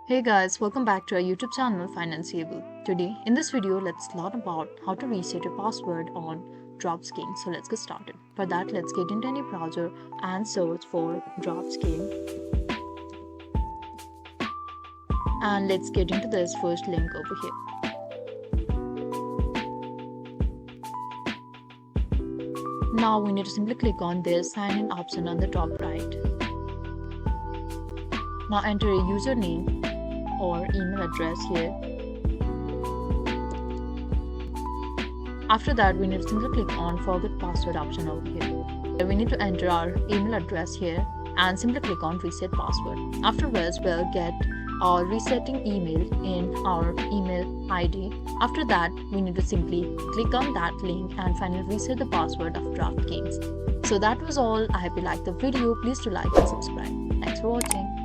Hey guys, welcome back to our YouTube channel Financeable. Today, in this video, let's learn about how to reset your password on DraftKings. So let's get started. For that, let's get into any browser and search for DraftKings. And let's get into this first link over here. Now we need to simply click on this sign in option on the top right. Now enter a username or email address here. After that, we need to simply click on forget password option over here. We need to enter our email address here and simply click on reset password. After which, we'll get our resetting email in our email ID. After that, we need to simply click on that link and finally reset the password of DraftKings. So that was all. I hope you liked the video. Please do like and subscribe. Thanks for watching.